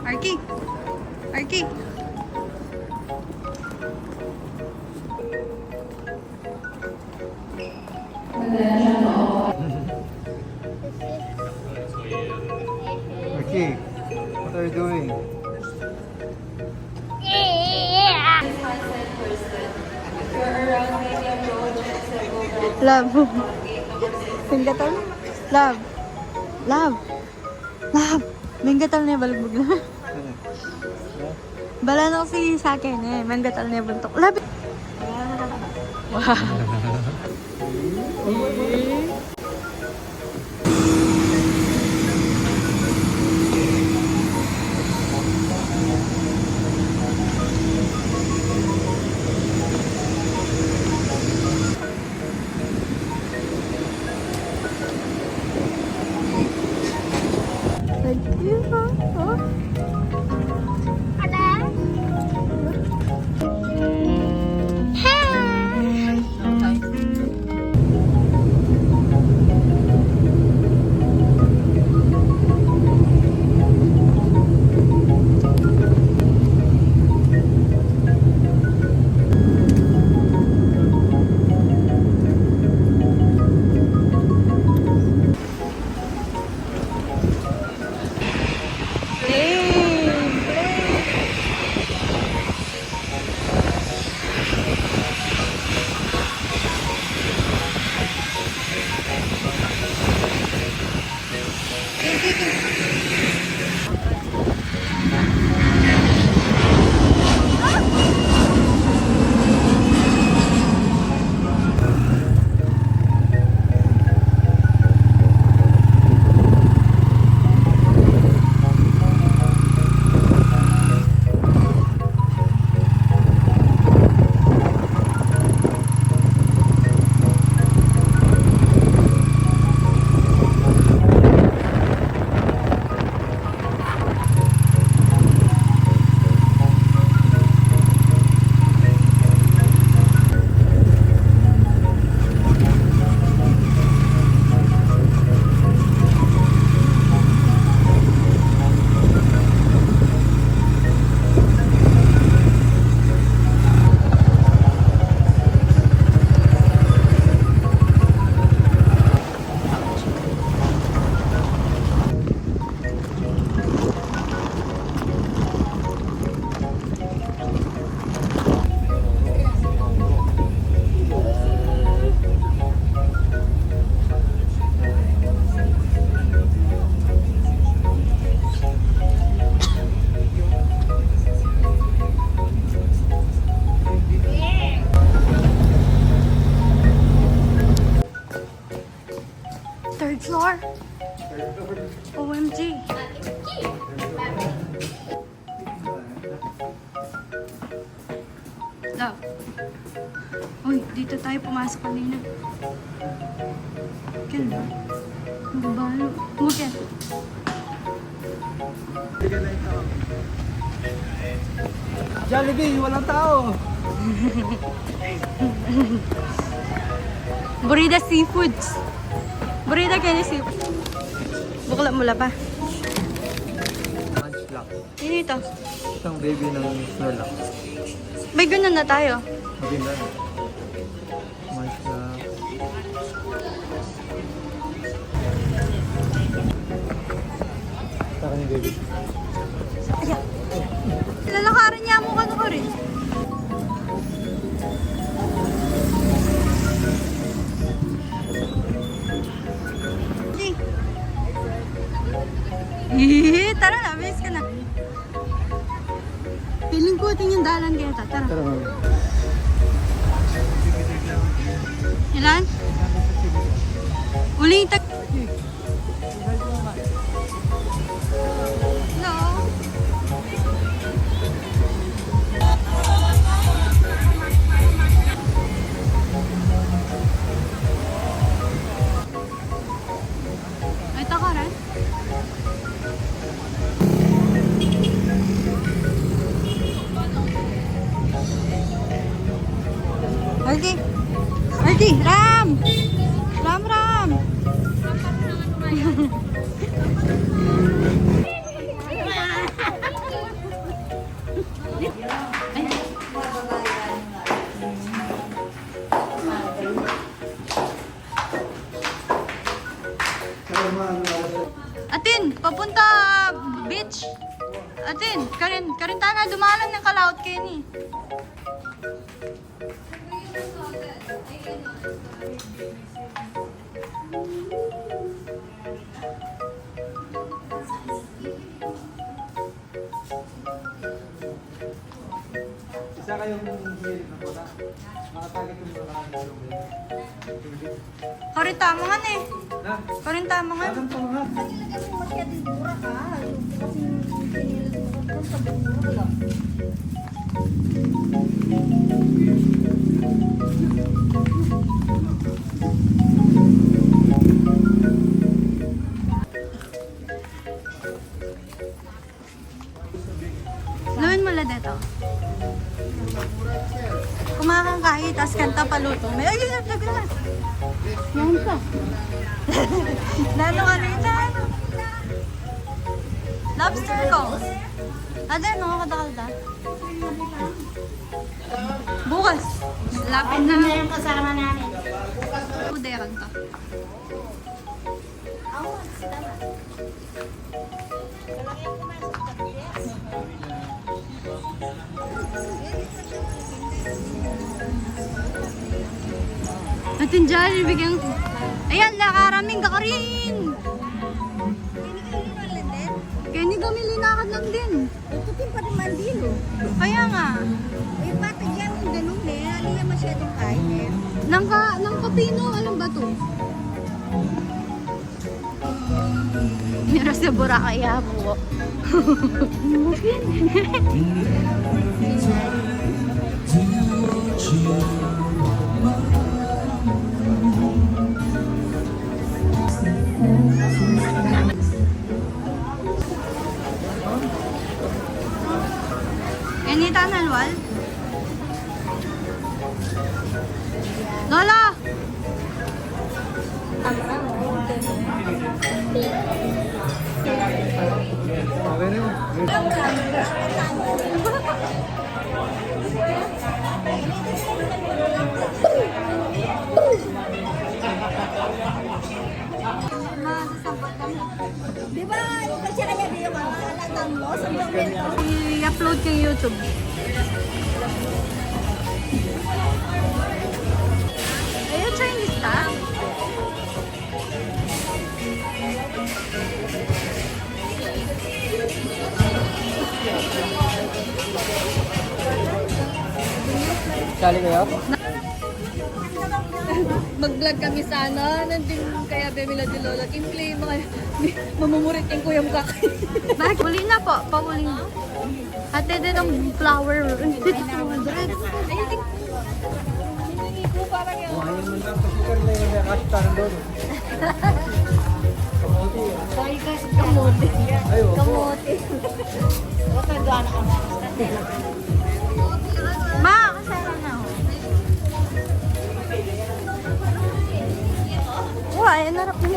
Arky! Arky! Okay, what are you doing? Love. Pinggatal na. Love. Love. Love. Pinggatal na balbog na. Bala na kasi sa akin eh. Manggatal na buntok. Love. Wow. Thank you. Oh. Third floor. OMG. Love. Uy, dito tayo pumasok kanina. Ken ba? Mabalo. Mugyan. Jollibee, walang tao! Burrida Seafoods. Burrida kayo ni Seafood. Bukla mula pa. Lunch lang. Sino ito? Isang baby ng Snorlax. May ganun na tayo. Maganda na. Lunch lang. Saka ni baby. Ayan. Lalakaran niya mo ka ko rin. Tara na, bilis ka na. Feeling ko ito yung dalan kaya ta. Tara. Tara mami. Ilan? Uling tag... Hello? Ay, takaran? Arky! Arky! Ram! Ram! Ram! Atin, papunta beach. Atin, karintana, dumalan ng kalaot kayo ni. Isa kayong hilig na pala. Nakatagit yung mga kanang Karintama nga eh. Na? Karintama nga. Anong pangat? Gawin mo lang dito. Kumakang kahit, tas kanta paluto. May ay, nagdagan. Yan ka. Lalo ka rin na. Lobster rolls. Ada, no? Kada-kada. Bukas. Lapit na. Ano na yung kasama namin? Uderan ka. Atin dyan, bigyan. Ayan, lakaraming ka rin. Kaya ni kami linakad lang din. Tututin pa rin mandilo. Kaya nga. Eh, pati yan yung ganun eh. Aliya masyadong kain. Nang kapino, alam ba to? Meron sa Boracay po. Ganita nalwal? Lola! Okay na yun. Di ba? Yung kasi kanya di yung mga alatang mo. Sobrang ganito. I-upload kay YouTube. Ayun, Chinese ka? Sali kayo? Mag-vlog kami sana. Nandun kaya Bemila de Lola. Implay mga mamumurit yung kuya mukha. Bakit? Huli na po. Pahuli na. Ate din ang flower. Ayun, hindi ko parang yung... Ayun mo lang. Pasikan na yung may kastan doon. Kamote. Ayun. Kamote. Wala ka doon ang Ma, kasama na ako. Wah, ay narap mo.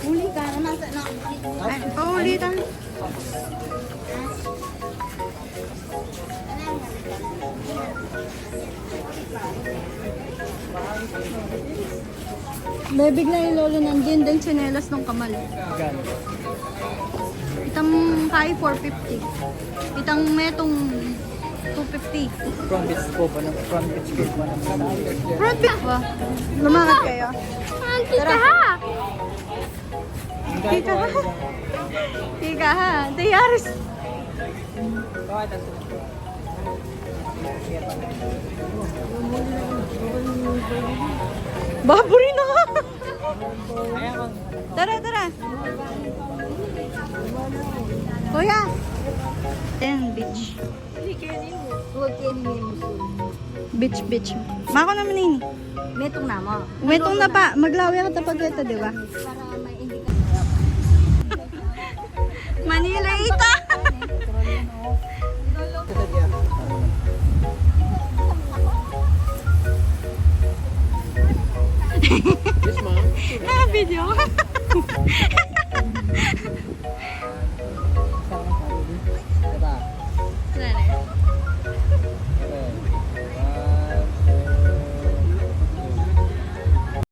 huli ka naman sa no. Ay, paulitan. May bigla yung lolo nandun din tsinelas ng kamal. Gano'n. Itang kay 450. Itang metong 250. Front beach ko ba ng front beach ko ba ng Front back ba? Lumakad kayo. Tara ha! Tika ha! Tika ha! Dayaris! Baburi na ka! Tara, tara! Kuya! Ayan, beach. Huwag kayo ni Musul. Beach. Mako naman ini. Metong na mo. Umetong na pa. Maglawi ka tapag ito, di ba? Para may hindi ka. Manila ito. Yes, ma'am. Video.